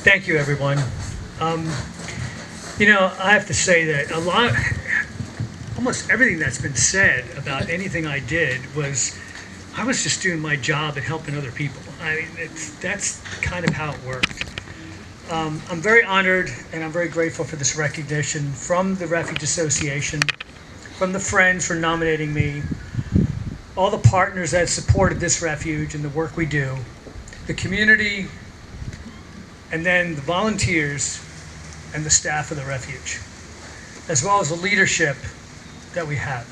Thank you, everyone. I have to say that almost everything that's been said about anything I did I was just doing my job and helping other people. I mean, that's kind of how it worked. I'm very honored and I'm very grateful for this recognition from the Refuge Association, from the Friends for nominating me, all the partners that supported this refuge and the work we do, the community, and then the volunteers and the staff of the refuge, as well as the leadership that we have.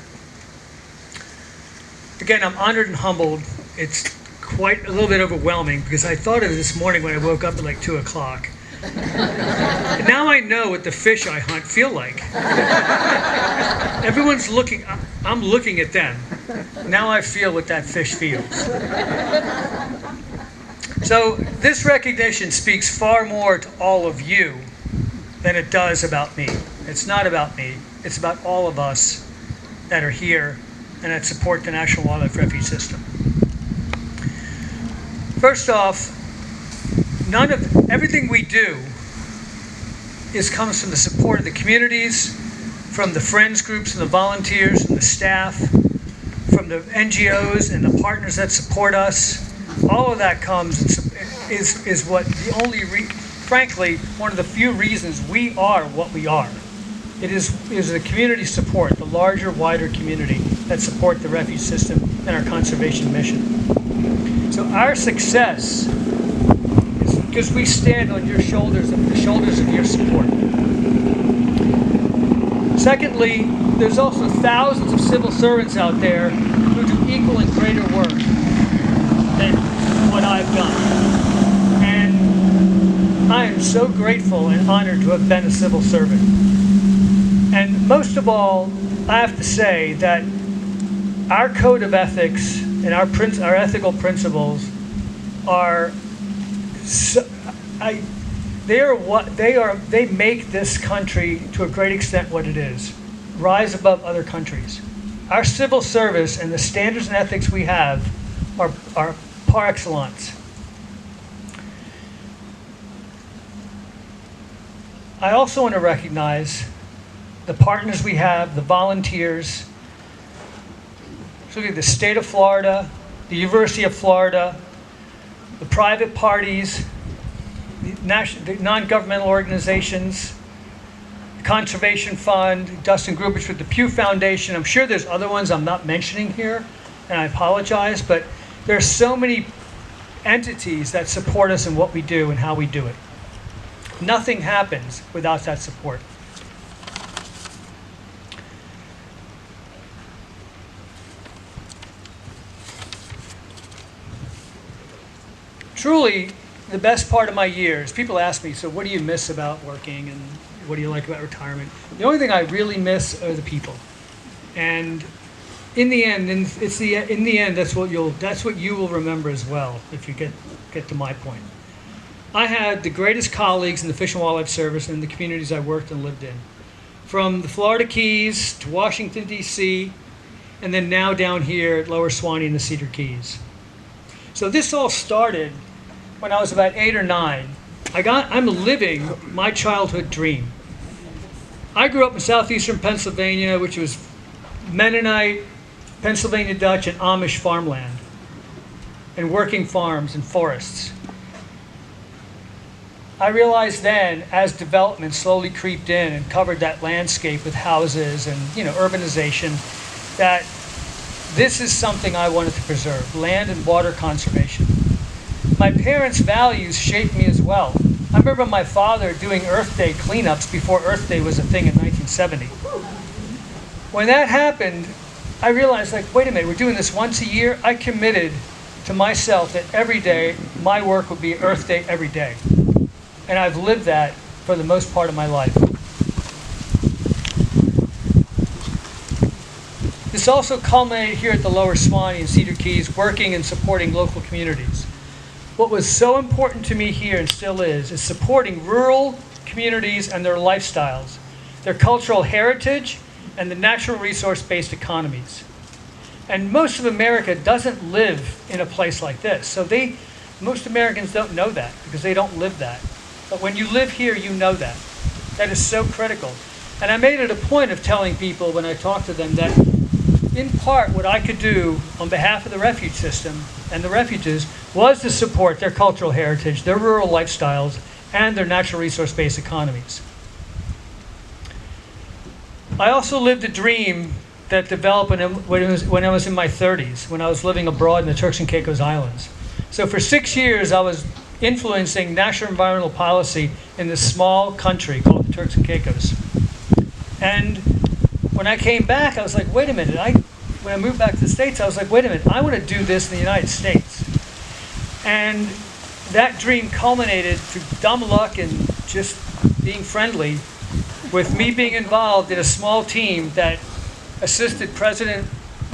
Again, I'm honored and humbled. It's quite a little bit overwhelming because I thought of it this morning when I woke up at like 2 o'clock. And now I know what the fish I hunt feel like. Everyone's looking, I'm looking at them. Now I feel what that fish feels. So this recognition speaks far more to all of you than it does about me. It's not about me. It's about all of us that are here and that support the National Wildlife Refuge System. First off, everything we do comes from the support of the communities, from the friends groups and the volunteers and the staff, from the NGOs and the partners that support us. All of that comes is what the only, frankly, one of the few reasons we are what we are. It is the community support, the larger, wider community that support the refuge system and our conservation mission. So our success is because we stand on your shoulders, the shoulders of your support. Secondly, there's also thousands of civil servants out there who do equal and greater work than what I've done. And I am so grateful and honored to have been a civil servant. And most of all, I have to say that our code of ethics and our ethical principles are they make this country to a great extent what it is, rise above other countries. Our civil service and the standards and ethics we have are par excellence. I also want to recognize the partners we have, the volunteers. So look at the state of Florida, the University of Florida, the private parties, the non-governmental organizations, the Conservation Fund, Dustin Grubich with the Pew Foundation. I'm sure there's other ones I'm not mentioning here, and I apologize, but there are so many entities that support us in what we do and how we do it. Nothing happens without that support. Truly, the best part of my years, people ask me, so what do you miss about working and what do you like about retirement? The only thing I really miss are the people. And in the end, that's what you will remember as well if you get to my point. I had the greatest colleagues in the Fish and Wildlife Service and the communities I worked and lived in. From the Florida Keys to Washington, D.C., and then now down here at Lower Swanee and the Cedar Keys. So this all started when I was about 8 or 9. I'm living my childhood dream. I grew up in southeastern Pennsylvania, which was Mennonite, Pennsylvania Dutch, and Amish farmland, and working farms and forests. I realized then, as development slowly creeped in and covered that landscape with houses and urbanization, that this is something I wanted to preserve, land and water conservation. My parents' values shaped me as well. I remember my father doing Earth Day cleanups before Earth Day was a thing in 1970. When that happened, I realized, wait a minute, we're doing this once a year. I committed to myself that every day, my work would be Earth Day every day. And I've lived that for the most part of my life. This also culminated here at the Lower Swanee and Cedar Keys, working and supporting local communities. What was so important to me here, and still is supporting rural communities and their lifestyles, their cultural heritage, and the natural resource-based economies. And most of America doesn't live in a place like this. So most Americans don't know that because they don't live that. But when you live here, you know that. That is so critical. And I made it a point of telling people when I talked to them that in part what I could do on behalf of the refuge system and the refuges was to support their cultural heritage, their rural lifestyles, and their natural resource-based economies. I also lived a dream that developed when I was in my 30s, when I was living abroad in the Turks and Caicos Islands. So for 6 years, I was influencing national environmental policy in this small country called the Turks and Caicos. And when I came back, I was like, wait a minute. When I moved back to the States, I was like, wait a minute, I want to do this in the United States. And that dream culminated through dumb luck and just being friendly with me being involved in a small team that assisted President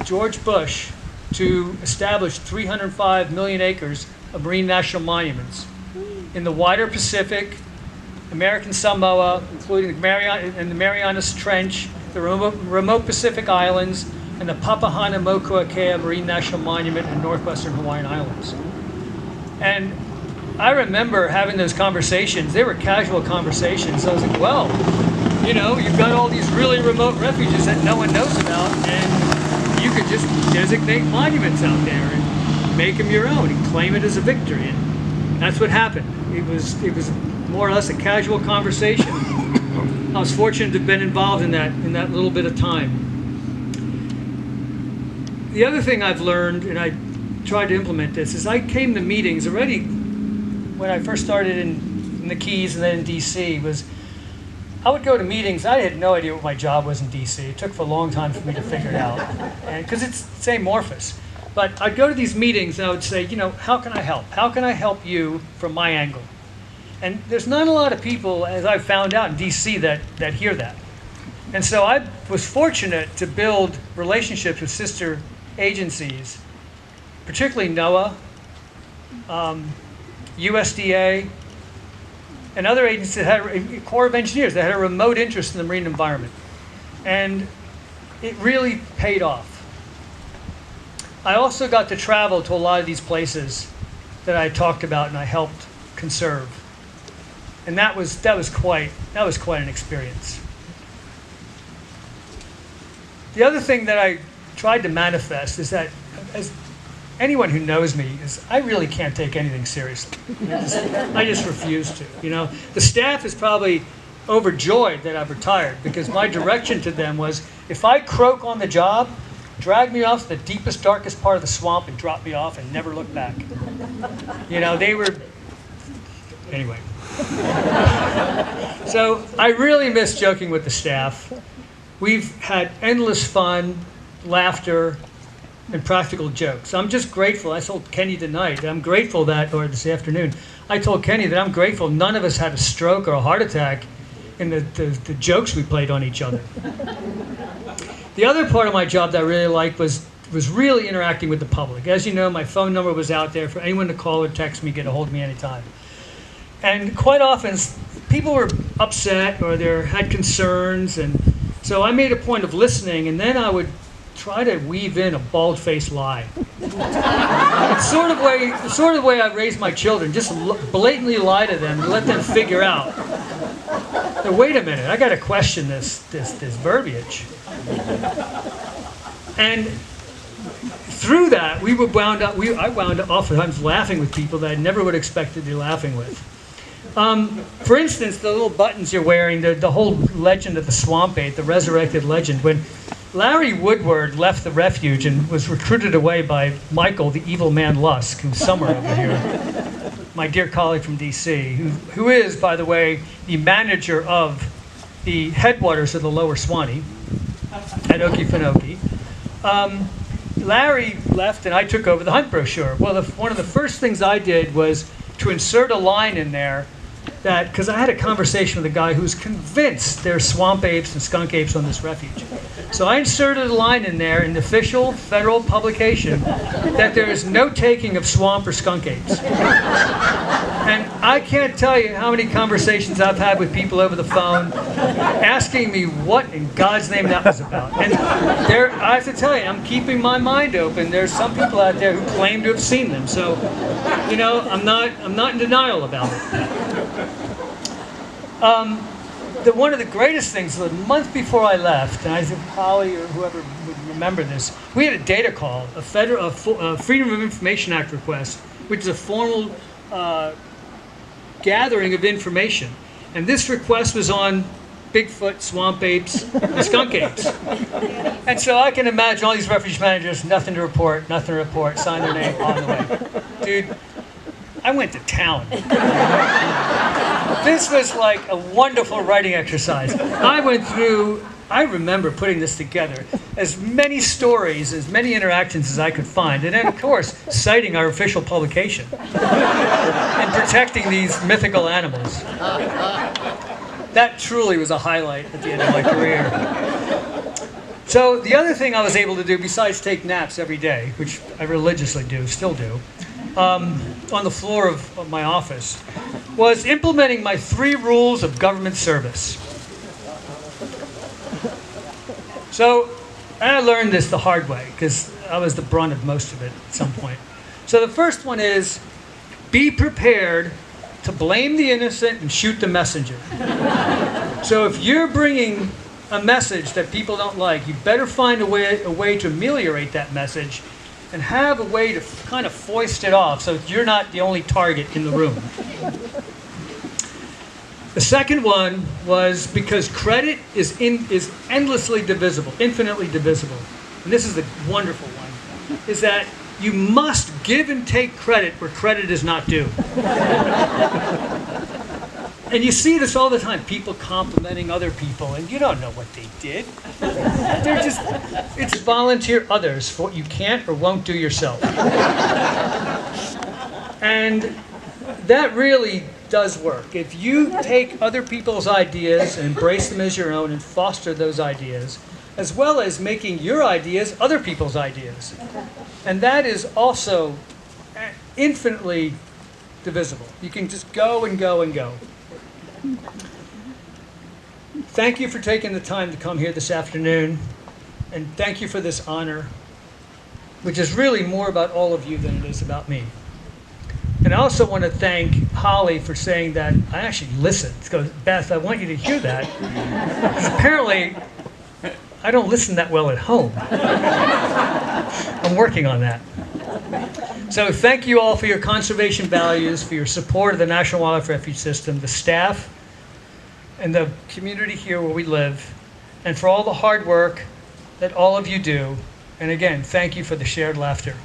George Bush to establish 305 million acres of marine national monuments in the wider Pacific, American Samoa, including the Marianas Trench, the remote Pacific Islands, and the Papahanaumokuakea Marine National Monument in northwestern Hawaiian Islands. And I remember having those conversations. They were casual conversations. I was like, well, you know, you've got all these really remote refuges that no one knows about, and you could just designate monuments out there and make them your own and claim it as a victory. And that's what happened. It was more or less a casual conversation. I was fortunate to have been involved in that little bit of time. The other thing I've learned, and I tried to implement this, is I came to meetings already when I first started in the Keys and then in DC, was I would go to meetings. I had no idea what my job was in DC. It took for a long time for me to figure it out, because it's amorphous. But I'd go to these meetings and I would say, you know, how can I help? How can I help you from my angle? And there's not a lot of people, as I've found out in DC, that hear that. And so I was fortunate to build relationships with sister agencies, particularly NOAA, USDA, and other agencies that had a Corps of Engineers that had a remote interest in the marine environment. And it really paid off. I also got to travel to a lot of these places that I talked about and I helped conserve. And that was quite an experience. The other thing that I tried to manifest is that, as anyone who knows me, is I really can't take anything seriously. I just refuse to. You know, the staff is probably overjoyed that I've retired, because my direction to them was, if I croak on the job, drag me off to the deepest, darkest part of the swamp and drop me off and never look back. You know, they were, anyway. So I really miss joking with the staff. We've had endless fun, laughter, and practical jokes. I'm just grateful. I told Kenny tonight, I'm grateful that, or this afternoon, I told Kenny that I'm grateful none of us had a stroke or a heart attack in the jokes we played on each other. The other part of my job that I really liked was really interacting with the public. As you know, my phone number was out there for anyone to call or text me, get a hold of me anytime. And quite often, people were upset or they had concerns, and so I made a point of listening, and then I would try to weave in a bald-faced lie. It's sort of the way I raise my children, just blatantly lie to them and let them figure out. Now, wait a minute, I got to question this verbiage. And through that, I wound up oftentimes laughing with people that I never would expect to be laughing with. For instance, the little buttons you're wearing, the whole legend of the swamp ape, the resurrected legend. When Larry Woodward left the refuge and was recruited away by Michael, the evil man Lusk, who's somewhere over here, my dear colleague from DC, who is, by the way, the manager of the headwaters of the Lower Swanee at Okefenokee. Larry left and I took over the hunt brochure. Well, one of the first things I did was to insert a line in there that, because I had a conversation with a guy who's convinced there's swamp apes and skunk apes on this refuge. So I inserted a line in there in the official federal publication that there is no taking of swamp or skunk apes. And I can't tell you how many conversations I've had with people over the phone asking me what in God's name that was about. And I have to tell you, I'm keeping my mind open. There's some people out there who claim to have seen them. So, you know, I'm not in denial about it. One of the greatest things, the month before I left, and I think Holly or whoever would remember this, we had a data call, a Freedom of Information Act request, which is a formal gathering of information. And this request was on Bigfoot, swamp apes, and skunk apes. And so I can imagine all these refuge managers, nothing to report, sign their name on the way. Dude, I went to town. This was like a wonderful writing exercise. I remember putting this together, as many stories, as many interactions as I could find, and then of course, citing our official publication and protecting these mythical animals. That truly was a highlight at the end of my career. So the other thing I was able to do, besides take naps every day, which I religiously do, still do, on the floor of my office, was implementing my 3 rules of government service. So, and I learned this the hard way, because I was the brunt of most of it at some point. So the first one is, be prepared to blame the innocent and shoot the messenger. So if you're bringing a message that people don't like, you better find a way to ameliorate that message and have a way to kind of foist it off so that you're not the only target in the room. The second one was because credit is endlessly divisible, infinitely divisible. And this is the wonderful one, is that you must give and take credit where credit is not due. And you see this all the time, people complimenting other people, and you don't know what they did. It's volunteer others for what you can't or won't do yourself. And that really does work. If you take other people's ideas and embrace them as your own and foster those ideas, as well as making your ideas other people's ideas. And that is also infinitely divisible. You can just go and go and go. Thank you for taking the time to come here this afternoon, and thank you for this honor, which is really more about all of you than it is about me. And I also want to thank Holly for saying that I actually listened. She goes, Beth, I want you to hear that, because apparently I don't listen that well at home. I'm working on that. So thank you all for your conservation values, for your support of the National Wildlife Refuge System, the staff, and the community here where we live, and for all the hard work that all of you do. And again, thank you for the shared laughter.